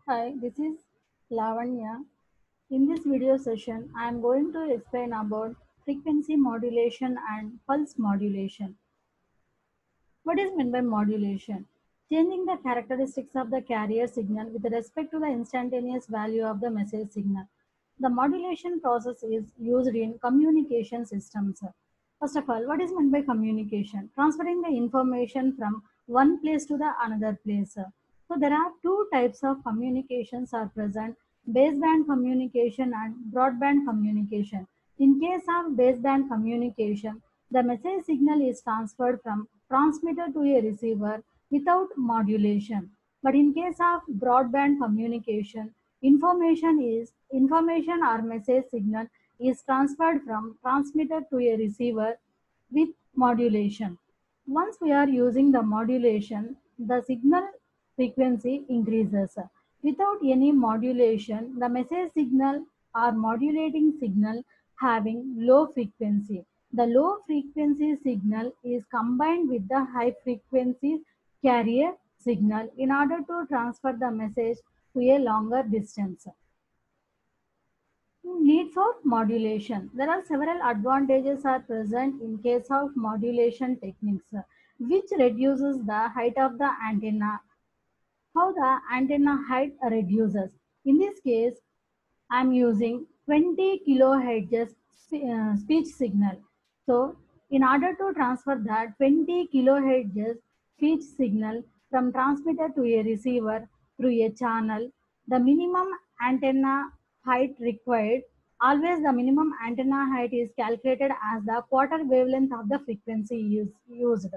Hi, this is Lavanya. In this video session, I am going to explain about frequency modulation and pulse modulation. What is meant by modulation? Changing the characteristics of the carrier signal with respect to the instantaneous value of the message signal. The modulation process is used in communication systems. First of all, what is meant by communication? Transferring the information from one place to the another place. So there are two types of communications are present: baseband communication and broadband communication. In case of baseband communication, the message signal is transferred from transmitter to a receiver without modulation. But in case of broadband communication, information or message signal is transferred from transmitter to a receiver with modulation. Once we are using the modulation, the signal frequency increases. Without any modulation, the message signal or modulating signal having low frequency. The low frequency signal is combined with the high frequency carrier signal in order to transfer the message to a longer distance. Need for modulation. There are several advantages are present in case of modulation techniques, which reduces the height of the antenna. How the antenna height reduces. In this case, I am using 20 kilohertz speech signal. So, in order to transfer that 20 kilohertz speech signal from transmitter to a receiver through a channel, the minimum antenna height required, always the minimum antenna height is calculated as the quarter wavelength of the frequency used.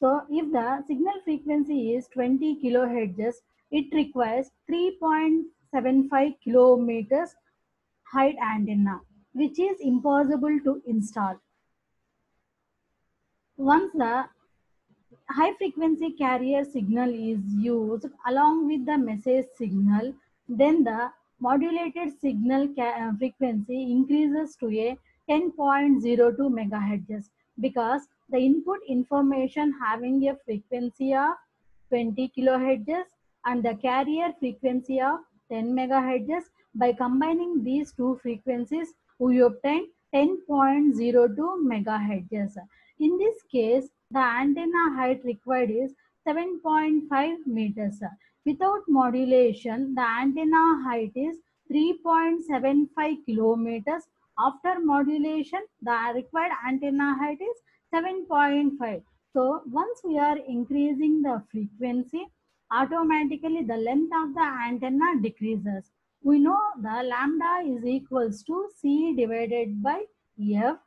So if the signal frequency is 20 kilohertz, it requires 3.75 kilometers height antenna, which is impossible to install. Once the high frequency carrier signal is used along with the message signal, then the modulated signal frequency increases to a 10.02 megahertz because the input information having a frequency of 20 kilohertz and the carrier frequency of 10 megahertz. By combining these two frequencies, we obtain 10.02 megahertz. In this case, the antenna height required is 7.5 meters. Without modulation, the antenna height is 3.75 kilometers. After modulation, the required antenna height is 7.5. So once we are increasing the frequency, automatically the length of the antenna decreases. We know the lambda is equals to C divided by F.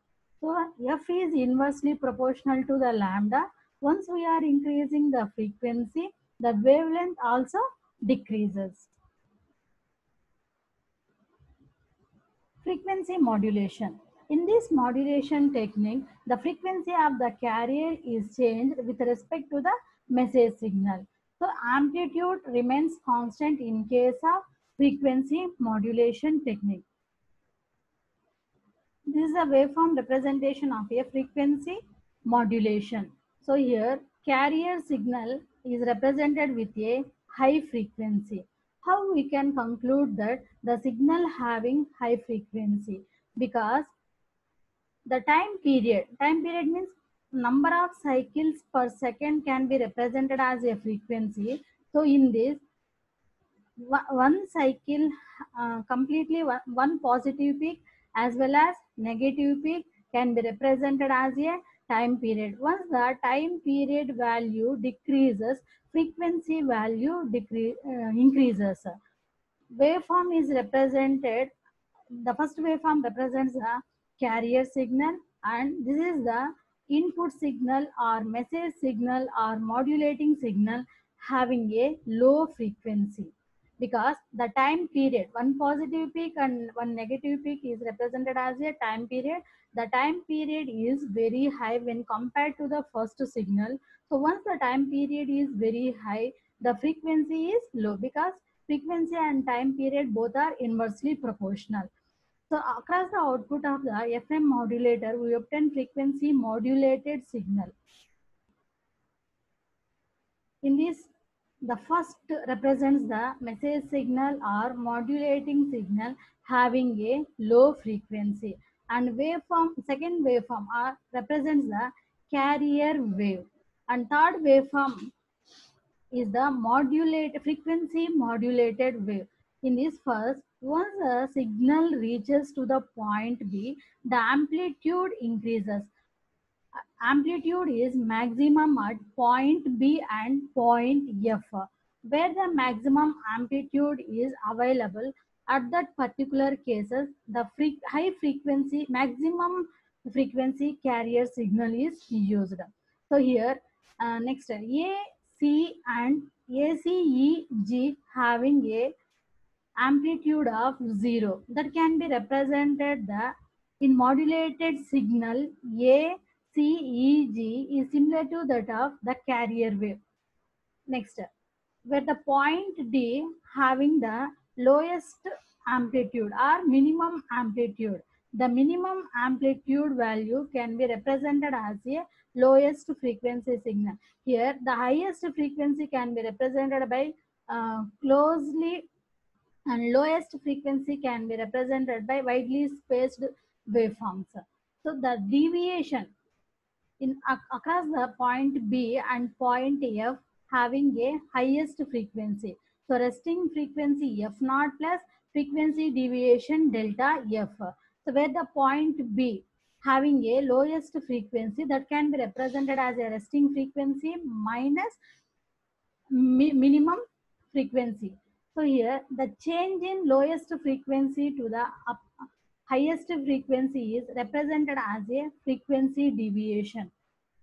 So F is inversely proportional to the lambda. Once we are increasing the frequency, the wavelength also decreases. Frequency modulation. In this modulation technique, the frequency of the carrier is changed with respect to the message signal. So amplitude remains constant in case of frequency modulation technique. This is a waveform representation of a frequency modulation. So here carrier signal is represented with a high frequency. How we can conclude that the signal having high frequency? Because the time period means number of cycles per second can be represented as a frequency. So in this one cycle completely one positive peak as well as negative peak can be represented as a time period. Once the time period value decreases, frequency value increases. Waveform is represented, the first waveform represents the carrier signal, and this is the input signal or message signal or modulating signal having a low frequency because the time period, one positive peak and one negative peak is represented as a time period. The time period is very high when compared to the first signal. So once the time period is very high, the frequency is low because frequency and time period both are inversely proportional. So across the output of the FM modulator, we obtain frequency modulated signal. In this The first represents the message signal or modulating signal having a low frequency, and waveform second waveform represents the carrier wave, and third waveform is the modulate frequency modulated wave. In this first, once the signal reaches to the point B, the amplitude increases. Amplitude is maximum at point B and point F, where the maximum amplitude is available. At that particular cases, the high frequency maximum frequency carrier signal is used. So here, next A, C and ACEG having a amplitude of 0 that can be represented the in modulated signal ACEG is similar to that of the carrier wave. Next, where the point D having the lowest amplitude or minimum amplitude. The minimum amplitude value can be represented as a lowest frequency signal. Here, the highest frequency can be represented by closely, and lowest frequency can be represented by widely spaced waveforms. So the deviation across the point B and point F having a highest frequency. So resting frequency F naught plus frequency deviation delta F. So where the point B having a lowest frequency that can be represented as a resting frequency minus minimum frequency. So here the change in lowest frequency to the highest frequency is represented as a frequency deviation.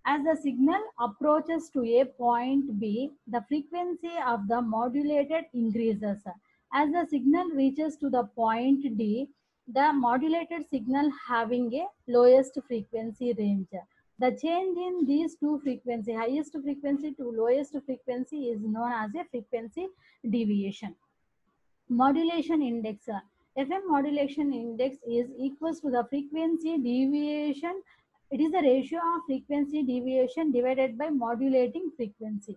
As the signal approaches to a point B, the frequency of the modulated increases. As the signal reaches to the point D, the modulated signal having a lowest frequency range. The change in these two frequency, highest frequency to lowest frequency, is known as a frequency deviation. Modulation index. FM modulation index is equals to the frequency deviation. It is the ratio of frequency deviation divided by modulating frequency.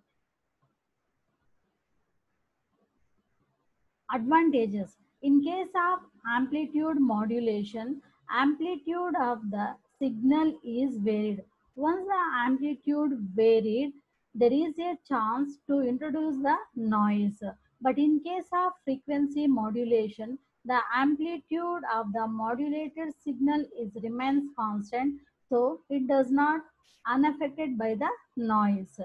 Advantages. In case of amplitude modulation, amplitude of the signal is varied. Once the amplitude varied, there is a chance to introduce the noise. But in case of frequency modulation, the amplitude of the modulated signal is remains constant, so it does not unaffected by the noise.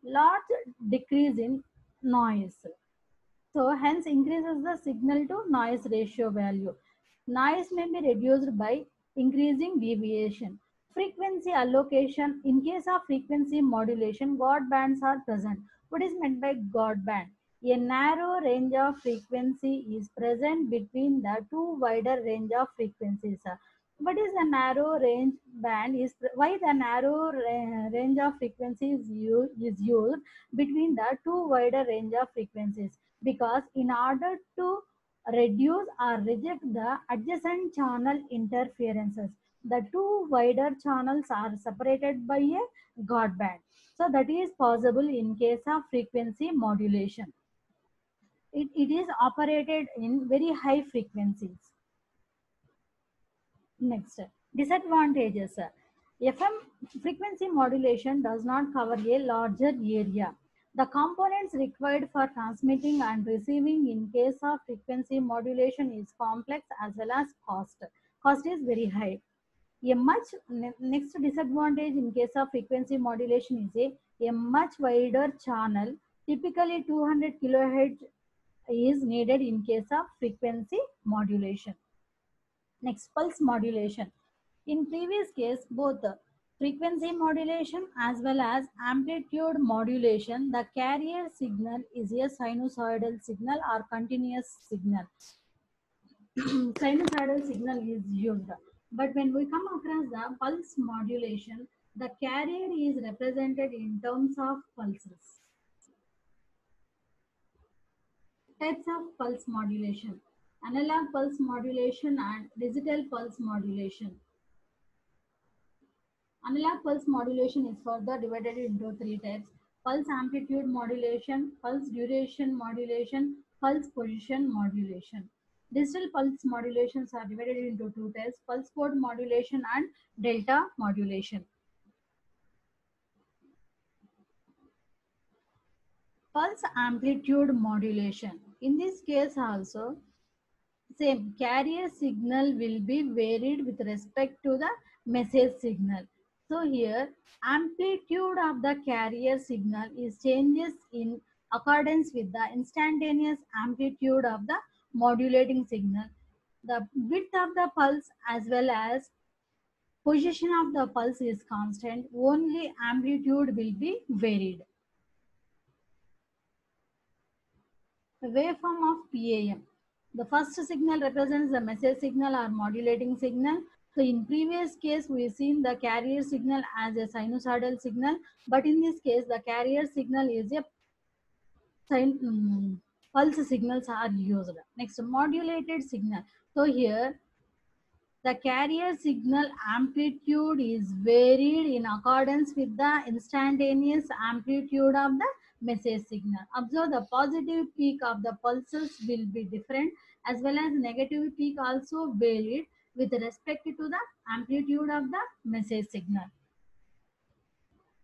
Large decrease in noise, so hence increases the signal to noise ratio value. Noise may be reduced by increasing deviation. Frequency allocation. In case of frequency modulation, God bands are present. What is meant by God band? A narrow range of frequency is present between the two wider range of frequencies. What is the narrow range band? Is why the narrow range of frequencies is used between the two wider range of frequencies? Because in order to reduce or reject the adjacent channel interferences, the two wider channels are separated by a God band. So that is possible in case of frequency modulation. It is operated in very high frequencies. Next, disadvantages. FM frequency modulation does not cover a larger area. The components required for transmitting and receiving in case of frequency modulation is complex as well as cost. Cost is very high. Next disadvantage in case of frequency modulation is a much wider channel. Typically 200 kilohertz is needed in case of frequency modulation. Next, pulse modulation. In previous case, both frequency modulation as well as amplitude modulation, the carrier signal is a sinusoidal signal or continuous signal. Sinusoidal signal is used. But when we come across the pulse modulation, the carrier is represented in terms of pulses. Types of pulse modulation: analog pulse modulation and digital pulse modulation. Analog pulse modulation is further divided into three types. pulse amplitude modulation, pulse duration modulation, pulse position modulation. Digital pulse modulations are divided into two types, pulse code modulation and delta modulation. Pulse amplitude modulation. In this case also, same carrier signal will be varied with respect to the message signal. So here amplitude of the carrier signal is changes in accordance with the instantaneous amplitude of the modulating signal. The width of the pulse as well as position of the pulse is constant, only amplitude will be varied. The waveform of PAM. The first signal represents the message signal or modulating signal. So in previous case, we've seen the carrier signal as a sinusoidal signal, but in this case, the carrier signal is a pulse signals are used. Next, modulated signal. So here, the carrier signal amplitude is varied in accordance with the instantaneous amplitude of the message signal. Observe the positive peak of the pulses will be different as well as negative peak also varied with respect to the amplitude of the message signal.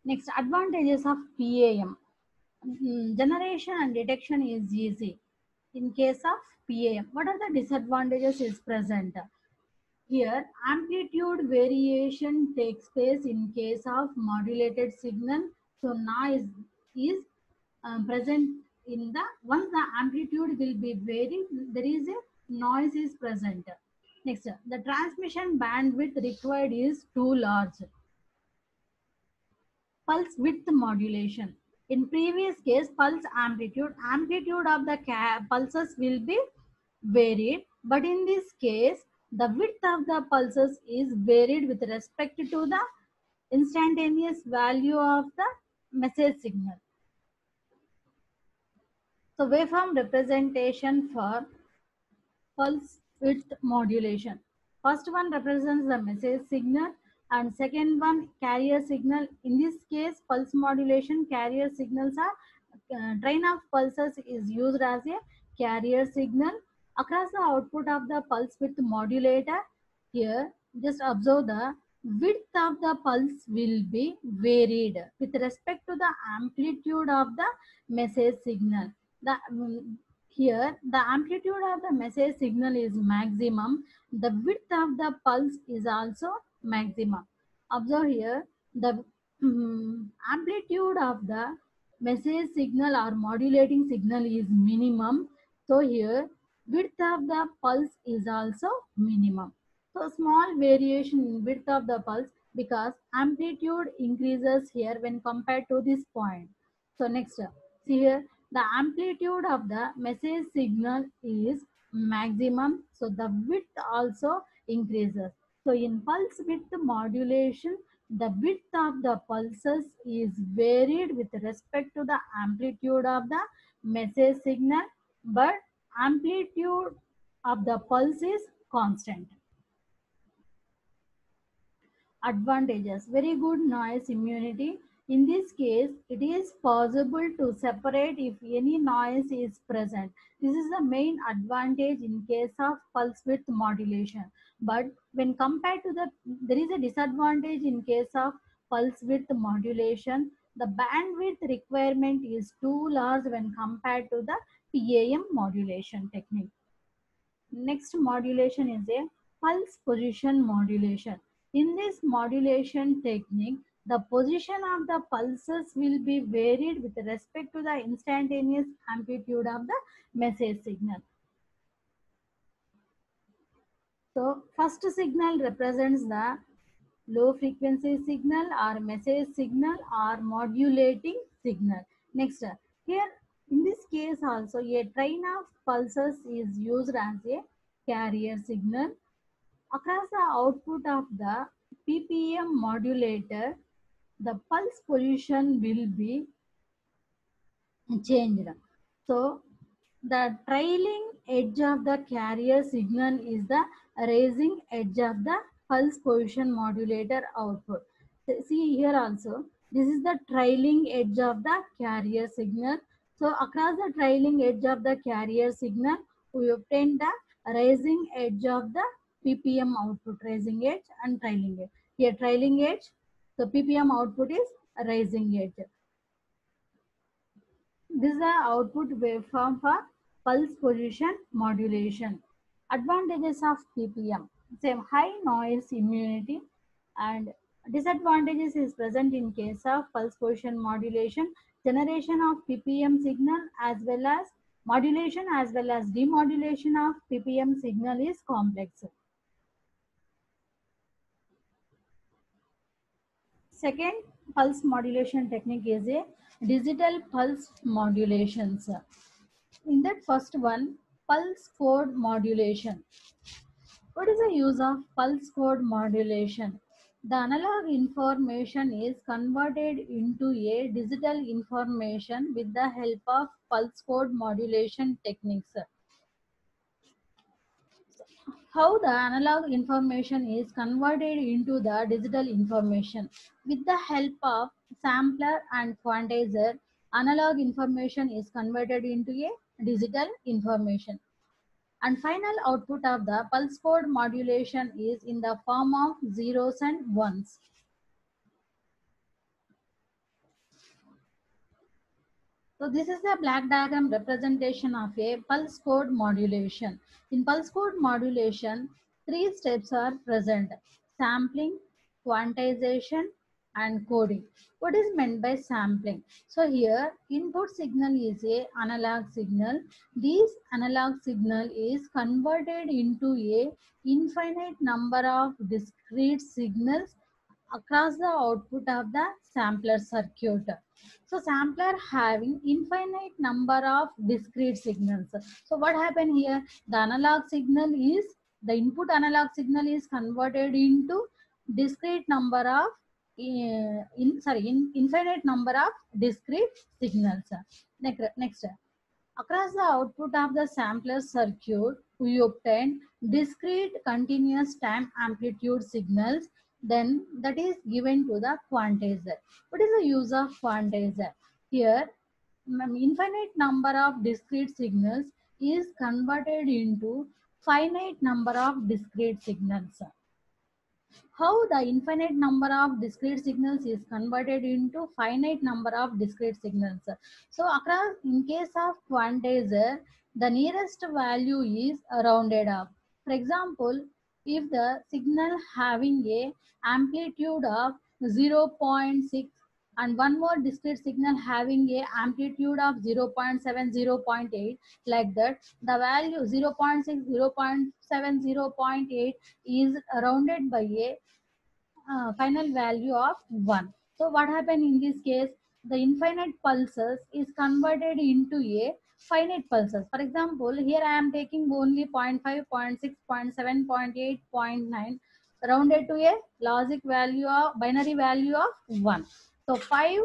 Next, advantages of PAM. Generation and detection is easy. In case of PAM, what are the disadvantages is present? Here, amplitude variation takes place in case of modulated signal. So, noise is present in the, once the amplitude will be varied, there is a noise is present. Next, the transmission bandwidth required is too large. Pulse width modulation. In previous case, amplitude of the pulses will be varied, but in this case, the width of the pulses is varied with respect to the instantaneous value of the message signal. So waveform representation for pulse width modulation. First one represents the message signal and second one carrier signal. In this case, pulse modulation carrier signals are train of pulses is used as a carrier signal across the output of the pulse width modulator. Here, just observe the width of the pulse will be varied with respect to the amplitude of the message signal. The here, the amplitude of the message signal is maximum. The width of the pulse is also maximum. Observe here, the amplitude of the message signal or modulating signal is minimum. So here, width of the pulse is also minimum. So small variation in width of the pulse because amplitude increases here when compared to this point. So next, see here, the amplitude of the message signal is maximum, so the width also increases. So in pulse width modulation, the width of the pulses is varied with respect to the amplitude of the message signal, but amplitude of the pulse is constant. Advantages: very good noise immunity. In this case, it is possible to separate if any noise is present. This is the main advantage in case of pulse width modulation. But when compared to there is a disadvantage in case of pulse width modulation. The bandwidth requirement is too large when compared to the PAM modulation technique. Next modulation is a pulse position modulation. In this modulation technique, the position of the pulses will be varied with respect to the instantaneous amplitude of the message signal. So, first signal represents the low frequency signal or message signal or modulating signal. Next, here in this case also a train of pulses is used as a carrier signal. Across the output of the PPM modulator, the pulse position will be changed. So the trailing edge of the carrier signal is the raising edge of the pulse position modulator output. See here also, This is the trailing edge of the carrier signal. So across the trailing edge of the carrier signal, we obtain the rising edge of the ppm output, rising edge and trailing edge. Here trailing edge, so ppm output is rising edge. This is the output waveform for pulse position modulation. Advantages of ppm: same high noise immunity, and disadvantages is present in case of pulse position modulation. Generation of ppm signal as well as modulation as well as demodulation of ppm signal is complex. Second pulse modulation technique is a digital pulse modulations. In that first one, pulse code modulation. What is the use of pulse code modulation? The analog information is converted into a digital information with the help of pulse code modulation techniques. How the analog information is converted into the digital information? With the help of sampler and quantizer, analog information is converted into a digital information. And final output of the pulse code modulation is in the form of zeros and ones. So this is the black diagram representation of a pulse code modulation. In pulse code modulation, three steps are present: sampling, quantization, and coding. What is meant by sampling? So here input signal is a analog signal. This analog signal is converted into a infinite number of discrete signals across the output of the sampler circuit. So sampler having infinite number of discrete signals. So what happened here? The analog signal is, the input analog signal is converted into discrete number of infinite number of discrete signals. Next, across the output of the sampler circuit, we obtain discrete continuous time amplitude signals. Then that is given to the quantizer. What is the use of quantizer? Here, infinite number of discrete signals is converted into finite number of discrete signals. How the infinite number of discrete signals is converted into finite number of discrete signals. So across, in case of quantizer, the nearest value is rounded up. For example, if the signal having a amplitude of 0.6 and one more discrete signal having a amplitude of 0.7, 0.8, like that, the value 0.6, 0.7, 0.8 is rounded by a final value of 1. So what happened in this case? The infinite pulses is converted into a finite pulses. For example, here I am taking only 0.5, 0.6, 0.6, 0.7, 0.8, 0.9 rounded to a logic value of binary value of 1. So 5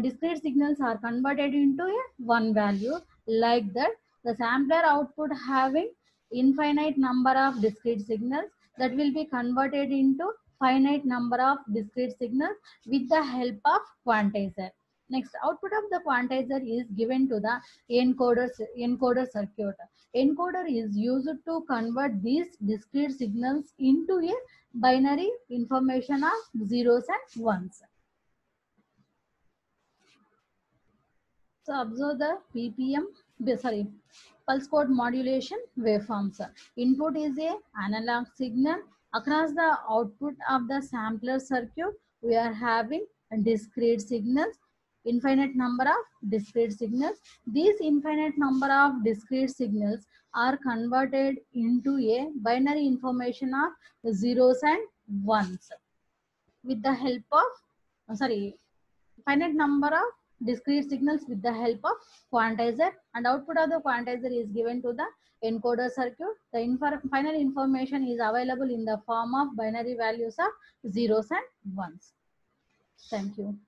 discrete signals are converted into a one value. Like that, the sampler output having infinite number of discrete signals, that will be converted into finite number of discrete signals with the help of quantizer. Next, output of the quantizer is given to the encoder circuit. Encoder is used to convert these discrete signals into a binary information of zeros and ones. So observe the pulse code modulation waveforms. Input is a analog signal. Across the output of the sampler circuit, we are having discrete signals, infinite number of discrete signals. These infinite number of discrete signals are converted into a binary information of zeros and ones with the help of, finite number of discrete signals with the help of quantizer, and output of the quantizer is given to the encoder circuit. The final information is available in the form of binary values of zeros and ones. Thank you.